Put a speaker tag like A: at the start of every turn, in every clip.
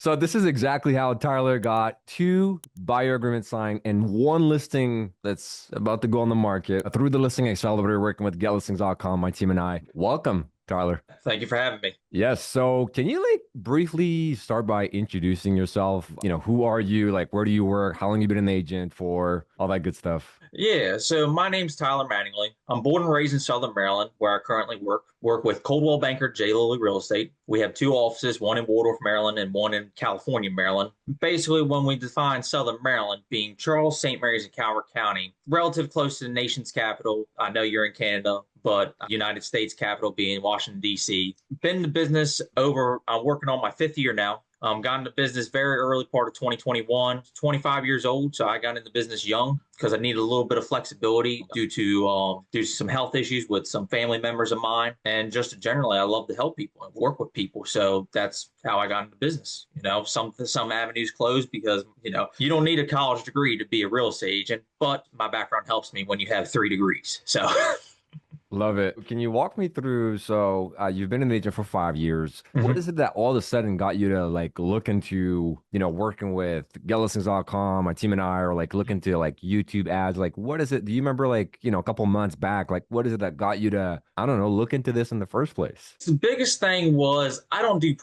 A: So this is exactly how Tyler got two buyer agreements signed and one listing that's about to go on the market. Through the listing accelerator, working with getlistings.com, my team and I. Welcome, Tyler.
B: Thank you for having me.
A: Yes. So can you like briefly start by introducing yourself? Who are you? Like, where do you work? How long you been an agent for? All that good stuff.
B: Yeah, so my name's Tyler Mattingly. I'm born and raised in Southern Maryland, where I currently work. Work with Coldwell Banker J. Lilly Real Estate. We have two offices, one in Waldorf, Maryland, and one in California, Maryland. Basically, when we define Southern Maryland being Charles, St. Mary's, and Calvert County, relative close to the nation's capital. I know you're in Canada, but United States capital being Washington, D.C. Been in the business I'm working on my fifth year now. Got into business very early part of 2021, 25 years old. So I got into business young because I needed a little bit of flexibility due to some health issues with some family members of mine. And just generally, I love to help people and work with people. So that's how I got into business. Some avenues closed because, you don't need a college degree to be a real estate agent, but my background helps me when you have 3 degrees. So
A: Love it. Can you walk me through? So, you've been an agent for 5 years. What
B: Mhm.
A: is it that all of a sudden got you to like look into, working with getlistings.com, my team and I, or like look into like YouTube ads? Like, what is it? Do you remember like, a couple months back, like what is it that got you to, I don't know, look into this in the first place?
B: The biggest thing was I don't do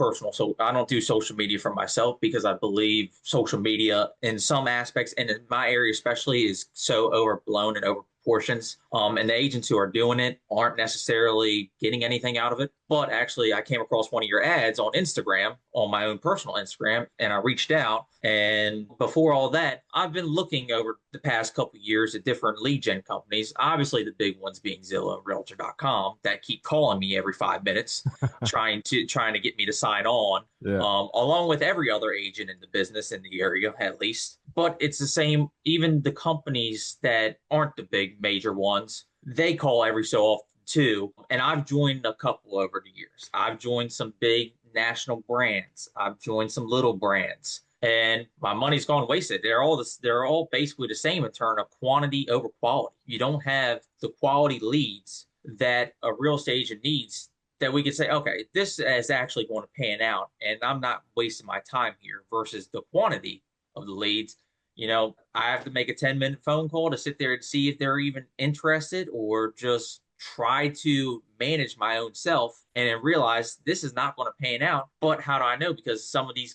B: social media for myself because I believe social media in some aspects and in my area especially is so overblown and over proportions. And the agents who are doing it aren't necessarily getting anything out of it. But actually, I came across one of your ads on Instagram, on my own personal Instagram, and I reached out. And before all that, I've been looking over the past couple of years at different lead gen companies, obviously the big ones being Zillow and Realtor.com that keep calling me every 5 minutes, trying to get me to sign on,
A: Yeah.
B: along with every other agent in the business in the area, at least. But it's the same, even the companies that aren't the big major ones, they call every so often too. And I've joined a couple over the years. I've joined some big national brands. I've joined some little brands. And my money's gone wasted. They're all basically the same in terms of quantity over quality. You don't have the quality leads that a real estate agent needs that we could say, okay, this is actually going to pan out and I'm not wasting my time here versus the quantity of the leads. I have to make a 10-minute phone call to sit there and see if they're even interested or just try to manage my own self and then realize this is not going to pan out. But how do I know? Because some of the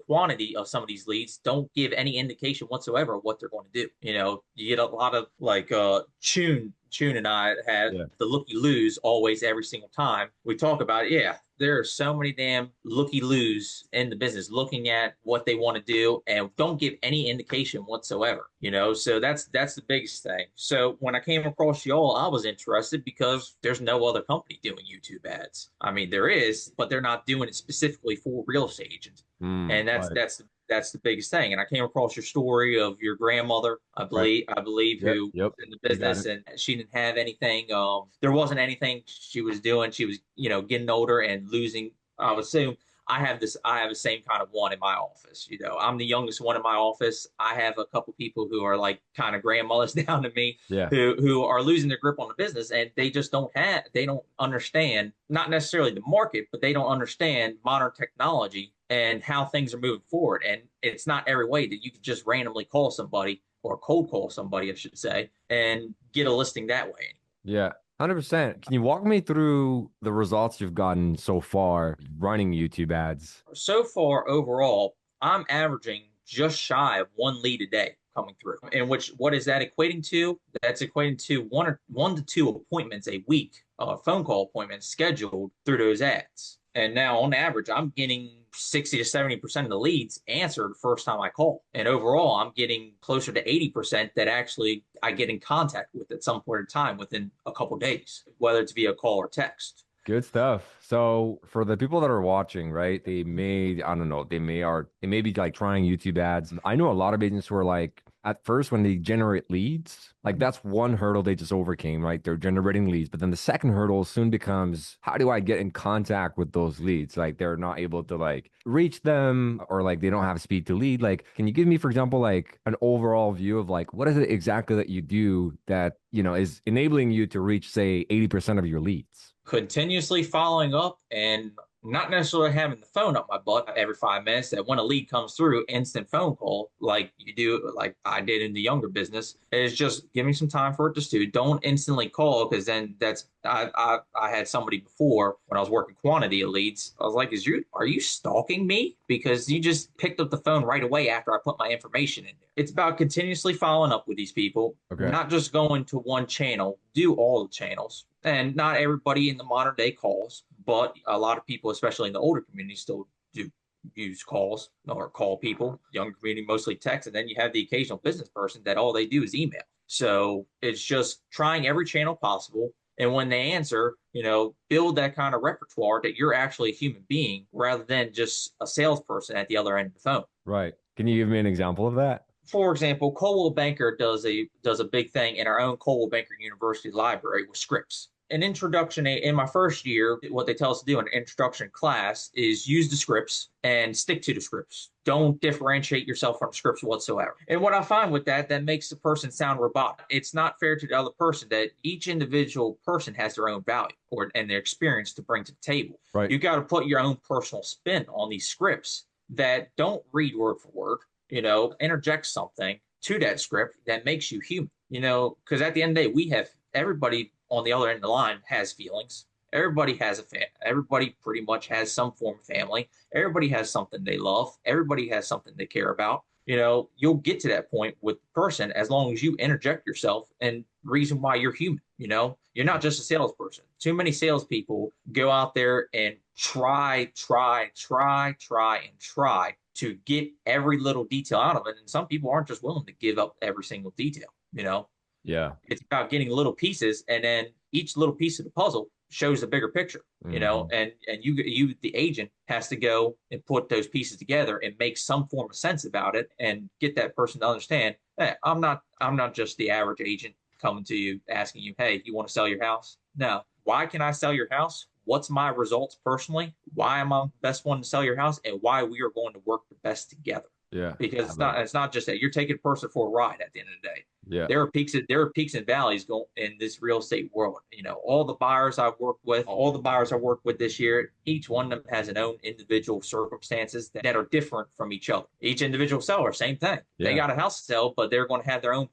B: quantity of some of these leads don't give any indication whatsoever of what they're going to do. You get a lot of like Chun and I had
A: Yeah.
B: the looky loos always every single time we talk about it. Yeah, there are so many damn looky loos in the business looking at what they want to do and don't give any indication whatsoever. So that's the biggest thing. So when I came across y'all, I was interested because there's no other company doing YouTube ads. I mean, there is, but they're not doing it specifically for real estate agents. And that's
A: Right.
B: that's that's the biggest thing. And I came across your story of your grandmother,
A: Right.
B: I believe,
A: Yep.
B: who
A: Yep.
B: was in the
A: You got
B: business
A: it.
B: and she didn't have anything. There wasn't anything she was doing. She was, getting older and losing. I would assume I have the same kind of one in my office. I'm the youngest one in my office. I have a couple people who are like kind of grandmothers down to me
A: Yeah.
B: who are losing their grip on the business and they don't understand not necessarily the market, but they don't understand modern technology and how things are moving forward. And it's not every way that you can just randomly call somebody or cold call somebody, I should say, and get a listing that way.
A: Yeah, 100%. Can you walk me through the results you've gotten so far running YouTube ads?
B: So far, overall, I'm averaging just shy of one lead a day coming through. In which, what is that equating to? That's equating to one to two appointments a week, phone call appointments scheduled through those ads. And now, on average, I'm getting 60 to 70% of the leads answered the first time I call. And overall, I'm getting closer to 80% that actually I get in contact with at some point in time within a couple days, whether it's via call or text.
A: Good stuff. So for the people that are watching, right, I don't know, they may be like trying YouTube ads. I know a lot of agents who are like, at first when they generate leads, like that's one hurdle they just overcame, right? They're generating leads. But then the second hurdle soon becomes, how do I get in contact with those leads? Like they're not able to like reach them or like they don't have speed to lead. Like, can you give me, for example, like an overall view of like, what is it exactly that you do that, is enabling you to reach, say, 80% of your leads?
B: Continuously following up and not necessarily having the phone up my butt every 5 minutes, that when a lead comes through, instant phone call like you do, like I did in the younger business, is just give me some time for it to stew. Don't instantly call, because then that's I had somebody before when I was working quantity of leads. I was like, are you stalking me? Because you just picked up the phone right away after I put my information in there. It's about continuously following up with these people,
A: Okay.
B: not just going to one channel, do all the channels. And not everybody in the modern day calls, but a lot of people, especially in the older community, still do use calls or call people. Younger community mostly text, and then you have the occasional business person that all they do is email. So it's just trying every channel possible. And when they answer, build that kind of repertoire that you're actually a human being rather than just a salesperson at the other end of the phone.
A: Right. Can you give me an example of that?
B: For example, Coldwell Banker does a big thing in our own Coldwell Banker University library with scripts. An introduction in my first year, what they tell us to do in an introduction class is use the scripts and stick to the scripts. Don't differentiate yourself from scripts whatsoever. And what I find with that makes the person sound robotic. It's not fair to the other person that each individual person has their own value and their experience to bring to the table.
A: Right.
B: You got to put your own personal spin on these scripts that don't read word for word, interject something to that script that makes you human, because at the end of the day, we have everybody on the other end of the line has feelings. Everybody has everybody pretty much has some form of family. Everybody has something they love. Everybody has something they care about. You'll get to that point with the person as long as you interject yourself and reason why you're human. You're not just a salesperson. Too many salespeople go out there and try to get every little detail out of it. And some people aren't just willing to give up every single detail.
A: Yeah.
B: It's about getting little pieces, and then each little piece of the puzzle shows a bigger picture,
A: Mhm.
B: and you the agent has to go and put those pieces together and make some form of sense about it and get that person to understand, hey, I'm not just the average agent coming to you asking you, hey, you want to sell your house? No. Why can I sell your house? What's my results personally? Why am I the best one to sell your house, and why we are going to work the best together?
A: Yeah.
B: Because
A: I
B: it's
A: love
B: not
A: it.
B: it's not just that you're taking a person for a ride at the end of the day.
A: Yeah.
B: There are peaks and valleys going in this real estate world. All the buyers I worked with this year, each one of them has an own individual circumstances that are different from each other. Each individual seller, same thing. They
A: Yeah.
B: got a house to sell, but they're going to have their own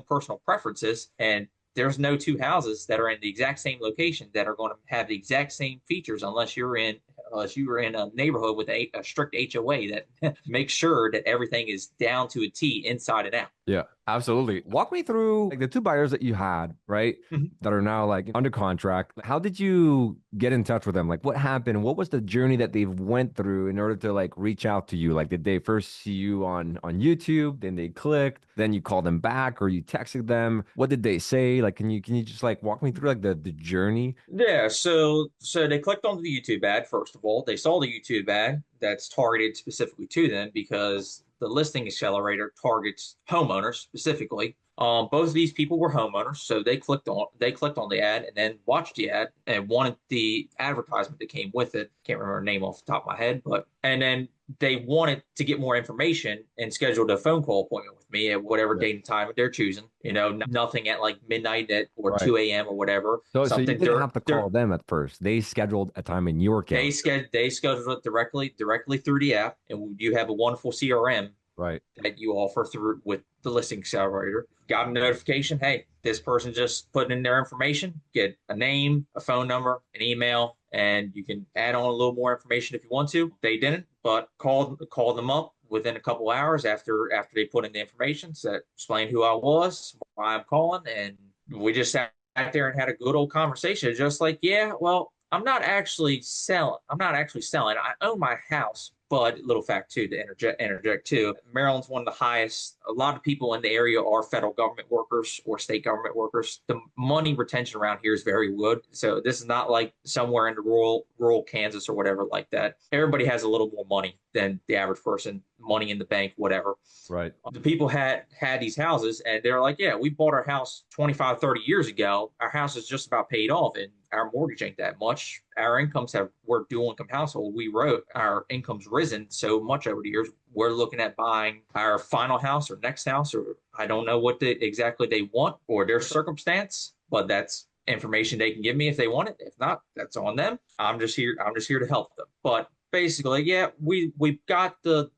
B: personal preferences, and there's no two houses that are in the exact same location that are going to have the exact same features unless you were in a neighborhood with a strict HOA that makes sure that everything is down to a T inside and out.
A: Yeah, absolutely. Walk me through like the two buyers that you had, right?
B: Mhm.
A: That are now like under contract. How did you get in touch with them? Like what happened? What was the journey that they went through in order to like reach out to you? Like did they first see you on YouTube, then they clicked, then you called them back or you texted them? What did they say? Like can you just like walk me through like the journey?
B: Yeah, so they clicked on the YouTube ad first of all. They saw the YouTube ad that's targeted specifically to them because the listing accelerator targets homeowners specifically. Both of these people were homeowners, so they clicked on the ad and then watched the ad and wanted the advertisement that came with it. Can't remember her name off the top of my head, but and then they wanted to get more information and scheduled a phone call appointment with me at whatever
A: Yeah.
B: date and time they're choosing. Nothing at like midnight or
A: Right.
B: 2 a.m. or whatever.
A: So you
B: Something
A: didn't have to call
B: they're
A: them at first. They scheduled a time in your calendar.
B: they schedule it directly through the app, and you have a wonderful CRM
A: Right.
B: that you offer through with the listing accelerator. Got a notification, hey, this person just put in their information. Get a name, a phone number, an email, and you can add on a little more information if you want to. They didn't, but called them up within a couple hours after they put in the information, said explained who I was, why I'm calling, and we just sat there and had a good old conversation. Just like, yeah, well, I'm not actually selling. I'm not actually selling. I own my house. But little fact too to interject too, Maryland's one of the highest. A lot of people in the area are federal government workers or state government workers. The money retention around here is very good. So this is not like somewhere in the rural Kansas or whatever like that. Everybody has a little more money than the average person, money in the bank, whatever.
A: Right.
B: The people had these houses and they're like, yeah, we bought our house 25, 30 years ago. Our house is just about paid off and our mortgage ain't that much. Our incomes we're dual income household. We wrote our income's risen so much over the years. We're looking at buying our final house or next house, or I don't know what exactly they want or their circumstance, but that's information they can give me if they want it. If not, that's on them. I'm just here to help them. But basically, yeah, we got the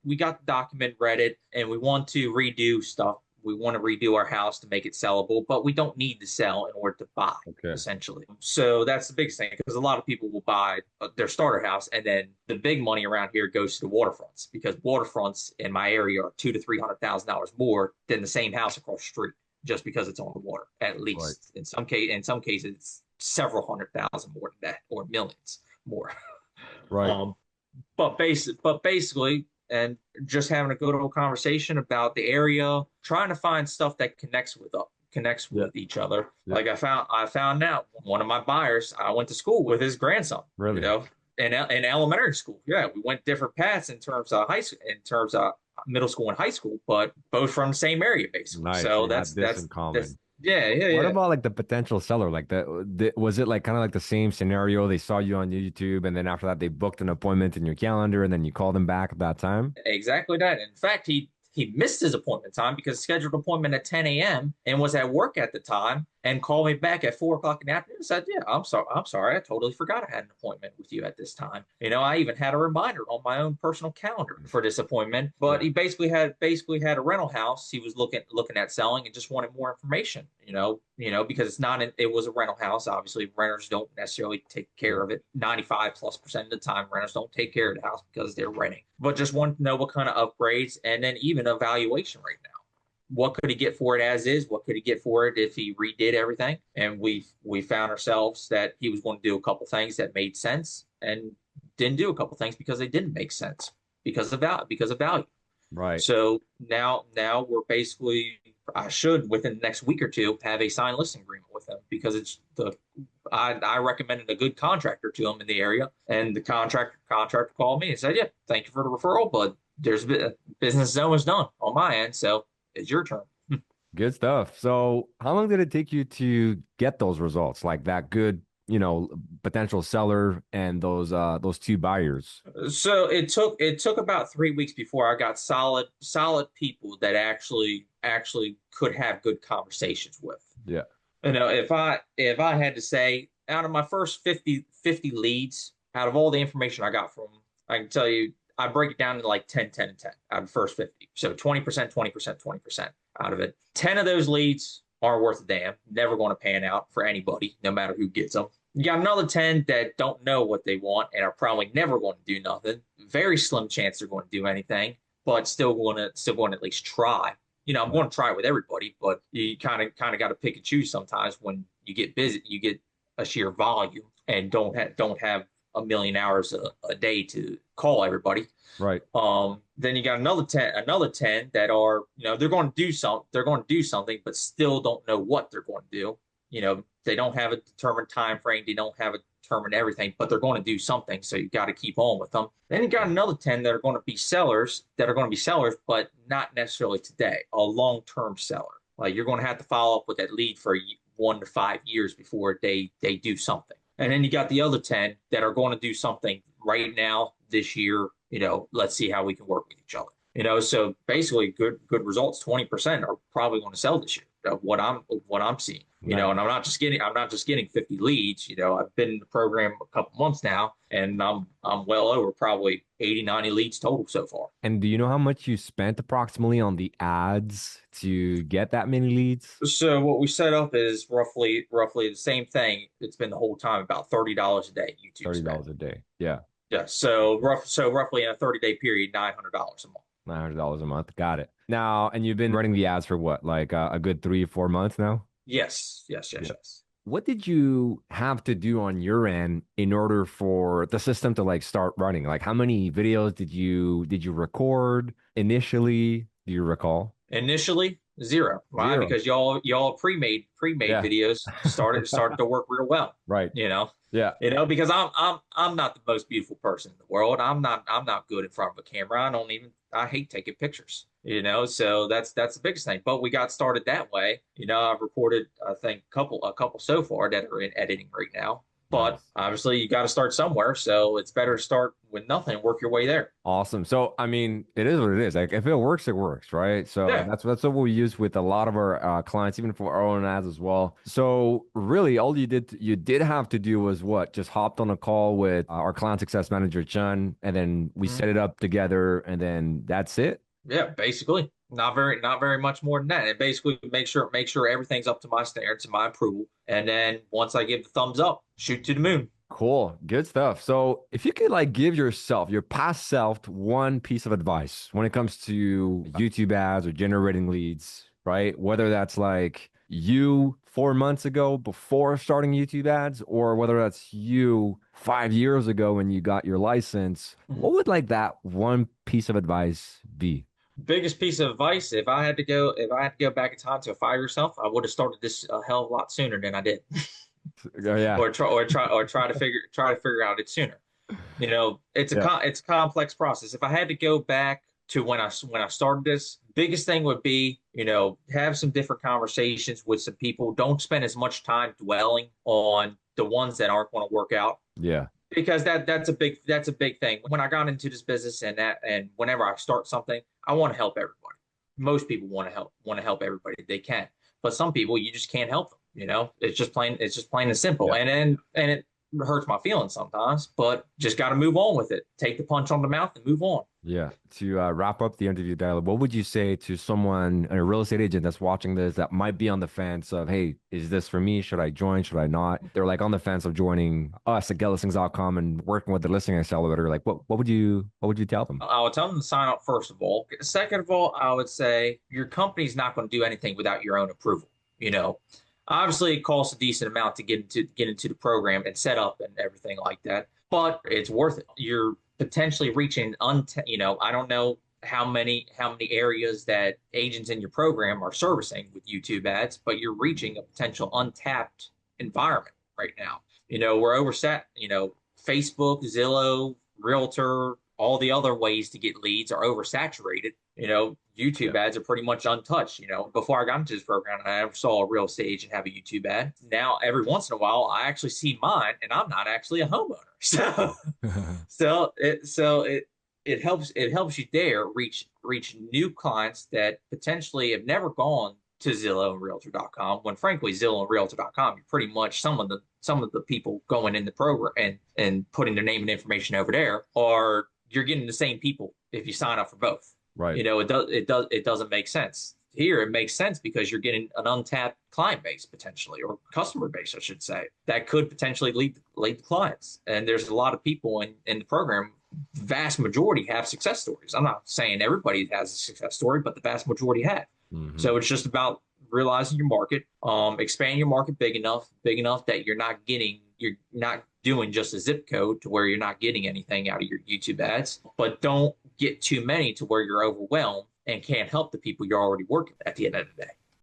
B: document, read it, and we want to redo stuff. We want to redo our house to make it sellable, but we don't need to sell in order to buy,
A: Okay.
B: essentially. So that's the biggest thing because a lot of people will buy their starter house, and then the big money around here goes to the waterfronts because waterfronts in my area are $200,000 to $300,000 more than the same house across the street just because it's on the water. At
A: Right.
B: least in some cases, it's several hundred thousand more than that, or millions more.
A: Right.
B: Um, but basically, and just having a good old conversation about the area, trying to find stuff that connects
A: Yeah.
B: with each other.
A: Yeah.
B: Like I found out one of my buyers, I went to school with his grandson,
A: Really
B: in elementary school. Yeah, we went different paths in terms of in terms of middle school and high school, but both from the same area basically.
A: nice. So
B: So
A: you had this in
B: that's
A: common.
B: yeah, yeah,
A: What
B: yeah.
A: about like the potential seller? Like was it like kind of like the same scenario? They saw you on YouTube, and then after that, they booked an appointment in your calendar, and then you called them back at that time.
B: Exactly that. In fact, he missed his appointment time because scheduled appointment at 10 a.m. and was at work at the time and called me back at 4 o'clock in the afternoon and said, yeah, I'm sorry. I totally forgot I had an appointment with you at this time. I even had a reminder on my own personal calendar for this appointment. But
A: Yeah.
B: he basically had a rental house he was looking at selling and just wanted more information, because it was a rental house. Obviously, renters don't necessarily take care
A: Yeah.
B: of it. 95+% of the time, renters don't take care of the house because they're renting. But just wanted to know what kind of upgrades and then even evaluation right now. What could he get for it as is? What could he get for it if he redid everything? And we found ourselves that he was going to do a couple things that made sense and didn't do a couple things because they didn't make sense because of value.
A: Right.
B: So now we're basically I should within the next week or two have a signed listing agreement with them because I recommended a good contractor to him in the area, and the contractor called me and said, "Yeah, thank you for the referral, but there's business is almost done on my end, so it's your turn."
A: Good stuff. So, how long did it take you to get those results? Like that good, potential seller and those two buyers.
B: So it took about 3 weeks before I got solid people that actually could have good conversations with.
A: Yeah.
B: If I had to say out of my first 50 leads, out of all the information I got from them, I can tell you I break it down to like 10, 10, and 10 out of the first 50. So 20%, 20%, 20% out of it. 10 of those leads aren't worth a damn, never going to pan out for anybody, no matter who gets them. You got another 10 that don't know what they want and are probably never going to do nothing. Very slim chance they're going to do anything, but still going to at least try. I'm
A: Right.
B: going to try it with everybody, but you kind of got to pick and choose sometimes when you get busy, you get a sheer volume and don't have a million hours a day to call everybody.
A: Right.
B: Then you got another 10 that are, they're going to do something, but still don't know what they're going to do. They don't have a determined time frame. They don't have a determined everything, but they're going to do something. So you got to keep on with them. Then you got another 10 that are going to be sellers but not necessarily today, a long-term seller. Like you're going to have to follow up with that lead for 1 to 5 years before they do something. And then you got the other 10 that are going to do something right now this year. Let's see how we can work with each other. So basically good results. 20% are probably going to sell this year. What I'm seeing.
A: Nice.
B: And I'm not just getting 50 leads. I've been in the program a couple months now, and I'm well over probably 80, 90 leads total so far.
A: And do you know how much you spent approximately on the ads to get that many leads?
B: So what we set up is roughly the same thing. It's been the whole time about $30 a day YouTube spend.
A: $30 a day. Yeah.
B: Yeah. So roughly in a 30-day period, $900 a month.
A: $900 a month. Got it. Now, and you've been running the ads for what, like a good 3 or 4 months now?
B: Yes, yes, yes,
A: Yeah.
B: yes.
A: What did you have to do on your end in order for the system to like start running? Like how many videos did you record initially? Do you recall?
B: Initially, zero. Why?
A: Zero.
B: Because y'all pre-made
A: Yeah.
B: videos started to work real well.
A: Right.
B: You know,
A: Yeah.
B: because I'm not the most beautiful person in the world. I'm not good in front of a camera. I hate taking pictures. So that's the biggest thing. But we got started that way. I've recorded I think a couple so far that are in editing right now. But
A: Nice.
B: obviously, you got to start somewhere. So it's better to start with nothing and work your way there.
A: Awesome. So, I mean, it is what it is. Like, if it works, right? So
B: Yeah.
A: that's what we use with a lot of our clients, even for our own ads as well. So, really, all you did have to do was what? Just hopped on a call with our client success manager, Chun, and then we
B: Mhm.
A: set it up together, and then that's it.
B: Yeah, basically. Not very much more than that. And basically make sure everything's up to my standards and my approval. And then once I give the thumbs up, shoot to the moon.
A: Cool. Good stuff. So, if you could like give yourself, your past self, one piece of advice when it comes to YouTube ads or generating leads, right? Whether that's like you 4 months ago before starting YouTube ads, or whether that's you 5 years ago when you got your license,
B: Mhm.
A: what would like that one piece of advice be?
B: Biggest piece of advice, if I had to go back in time to a 5 year self, I would have started this a hell of a lot sooner than I did.
A: Oh, yeah.
B: Or try to figure out it sooner. It's a
A: Yeah.
B: it's a complex process. If I had to go back to when I started this, biggest thing would be, have some different conversations with some people. Don't spend as much time dwelling on the ones that aren't going to work out,
A: Yeah.
B: because that's a big thing. When I got into this business and whenever I start something, I want to help everybody. Most people want to help everybody they can, but some people you just can't help them. It's just plain and simple.
A: Yeah.
B: And it hurts my feelings sometimes, but just got to move on with it. Take the punch on the mouth and move on.
A: Yeah. To wrap up the interview dialogue, what would you say to someone, a real estate agent that's watching this that might be on the fence of, hey, is this for me? Should I join? Should I not? They're like on the fence of joining us at getlistings.com and working with the listing accelerator. Like, what would you tell them?
B: I would tell them to sign up first of all. Second of all, I would say your company's not going to do anything without your own approval. You know, Obviously it costs a decent amount to get into the program and set up and everything like that, but it's worth it. You're potentially reaching I don't know how many areas that agents in your program are servicing with YouTube ads, but you're reaching a potential untapped environment right now. We're oversat. Facebook, Zillow, Realtor, all the other ways to get leads are oversaturated.
A: Yeah.
B: YouTube ads are pretty much untouched. Before I got into this program, I never saw a real estate agent have a YouTube ad. Now, every once in a while, I actually see mine, and I'm not actually a homeowner. So it helps you there reach new clients that potentially have never gone to Zillow and Realtor.com. When frankly, Zillow and Realtor.com, you're pretty much some of the people going in the program and putting their name and information over there, or you're getting the same people if you sign up for both.
A: Right.
B: It doesn't make sense. Here it makes sense because you're getting an untapped client base potentially, or customer base, I should say, that could potentially lead to clients. And there's a lot of people in the program. Vast majority have success stories. I'm not saying everybody has a success story, but the vast majority have.
A: Hmm.
B: So it's just about realizing your market, expand your market big enough that you're not doing just a zip code to where you're not getting anything out of your YouTube ads, but don't get too many to where you're overwhelmed and can't help the people you're already working with at the end of the day.